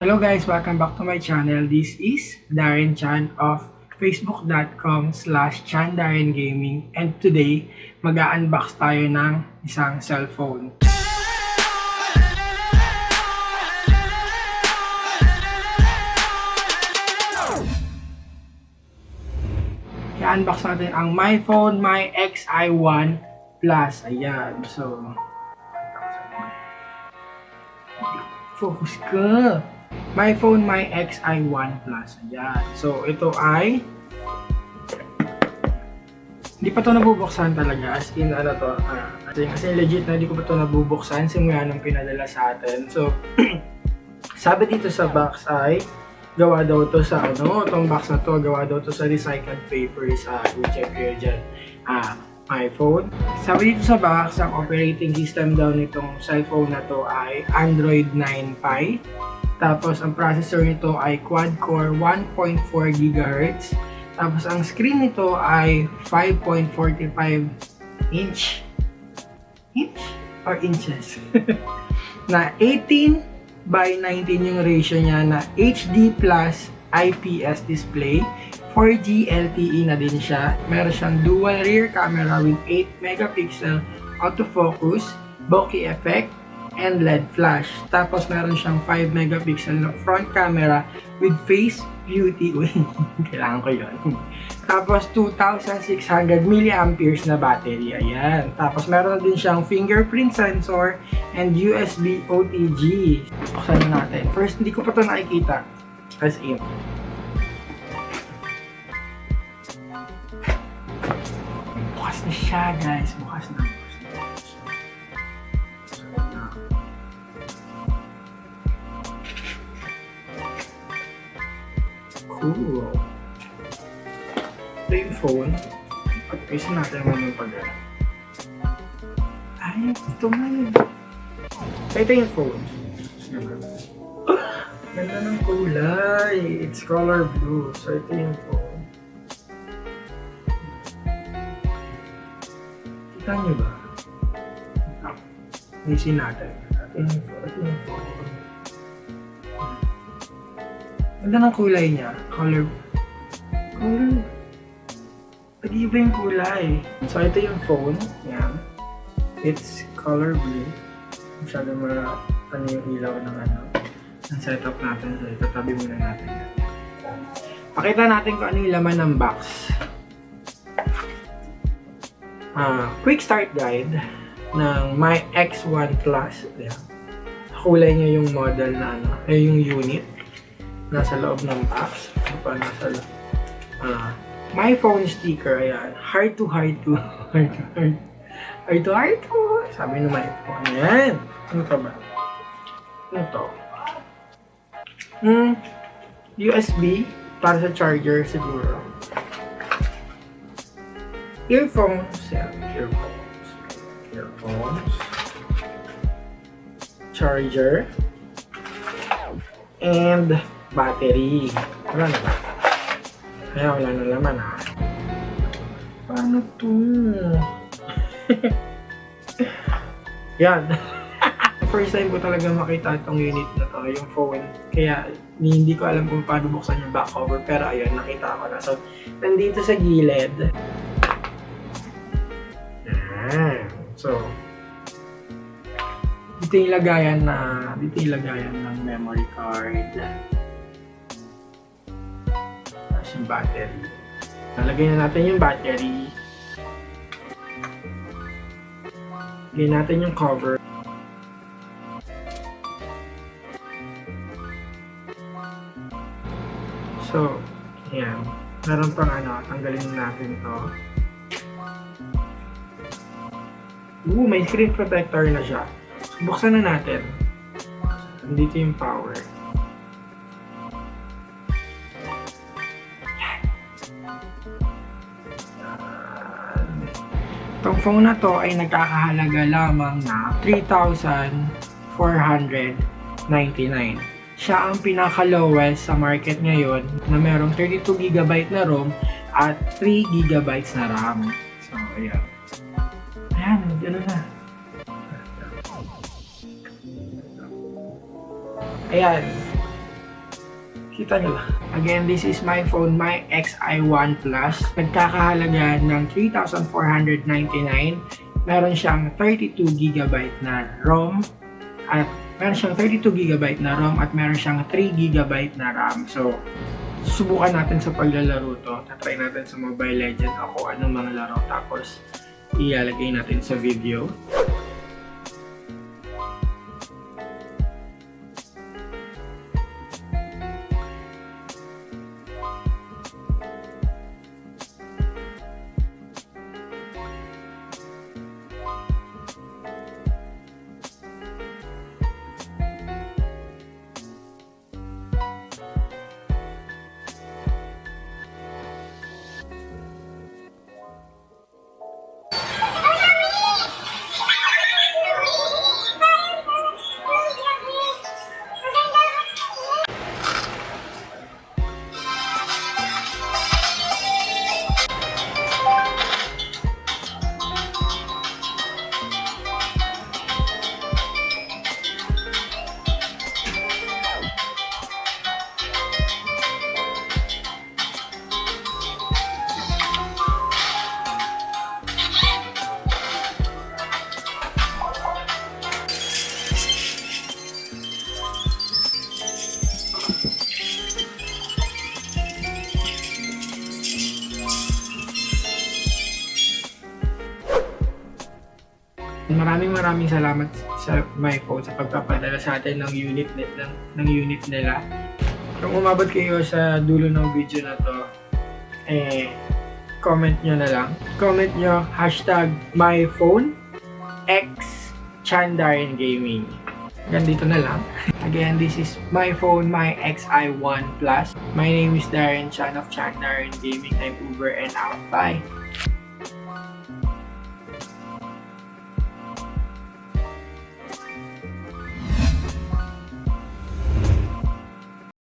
Hello guys, welcome back to my channel. This is Darren Chan of facebook.com/Chandarren Gaming, and today mag-unbox tayo ng isang cellphone. I-unbox natin ang MyPhone MyXi1 Plus. Ayan, so focus ka. MyPhone MyXi1 Plus. Ayan. So, ito ay hindi pa ito nabubuksan talaga. As in, ano to, kasi legit na hindi ko pa ito nabubuksan simula nung pinadala sa atin. So, sabi dito sa box ay gawa daw to sa itong box na to, gawa daw to sa recycled paper sa check kayo dyan. iPhone. Sabi dito sa box, ang operating system daw nitong cellphone na to ay Android 9 Pie. Tapos, ang processor nito ay quad-core 1.4 GHz. Tapos, ang screen nito ay 5.45 inch. Inch? Or inches? Na 18 by 19 yung ratio niya, na HD plus IPS display. 4G LTE na din siya. Meron siyang dual rear camera with 8 megapixel autofocus, bokeh effect, and LED flash. Tapos meron siyang 5 megapixel na front camera with face beauty. Uy, kailangan ko yun. Tapos 2,600 mAh na battery. Ayan. Tapos meron din siyang fingerprint sensor and USB OTG. Buksan na natin. First, hindi ko pa ito nakikita. As in. Bukas na siya, guys. Bukas na. Cool. Ito yung phone. Pag-paste natin yung pag-ala. Ay, ito nga yun. Ito yung phone. Ganda ng kulay. It's color blue. So, ito yung phone. Kita nyo ba? Isin natin. Ito yung phone. Ganda ng kulay niya. Color. Nag-iba yung kulay. So, ito yung phone. Yan. It's color blue. Masyado yung ilaw ng ang setup natin. So, ito tabi muna natin. Pakita natin kung ano yung laman ng box. Quick start guide ng MyX1 Plus. Ayan. Kulay niya yung model na yung unit. Nasa loob ng box. Nasa loob. MyPhone sticker. Ayan. Heart to. Sabi ng MyPhone. Ayan. Ano ka ba? Ano to? USB. Para sa charger siguro. Earphones. Ayan. Earphones. Charger. And battery. Wala na ba? Kaya wala na laman Paano to? Yan. First time ko talaga makita itong unit na to, yung phone. Kaya hindi ko alam kung paano buksan yung back cover. Pero ayun, nakita ko na. So, nandito sa gilid. Yan. So, dito yung lagayan ng memory card. Tapos yung battery. Nalagay na natin yung battery. Lagay natin yung cover. So, yan. Meron pang tanggalin natin to. May screen protector na siya. Buksan na natin. Dito yung power. Itong phone na to ay nagkakahalaga lamang na 3,499. Siya ang pinaka-lowest sa market ngayon na merong 32GB na ROM at 3GB na RAM. So, ayan. Ayan, gano'n na. Ayan. Kita nyo lang. Again, this is MyPhone MyXi1 Plus. Nagkakahalaga ng 3,499. Meron siyang 32GB na ROM at meron siyang 32GB na ROM at meron siyang 3GB na RAM. So, subukan natin sa paglalaro to. Tatry natin sa Mobile Legends ako anong mga laro. Tapos, ilalagay natin sa video. Maraming salamat sa MyPhone sa pagpapadala sa atin ng unit nila. Kung umabot kayo sa dulo ng video na to, comment nyo na lang. Comment nyo #MyPhone Chandarren Gaming. Ganito na lang. Again, this is MyPhone MyXi1 Plus. My name is Darren Chan of Chandarren Gaming. I'm Uber and out. Bye!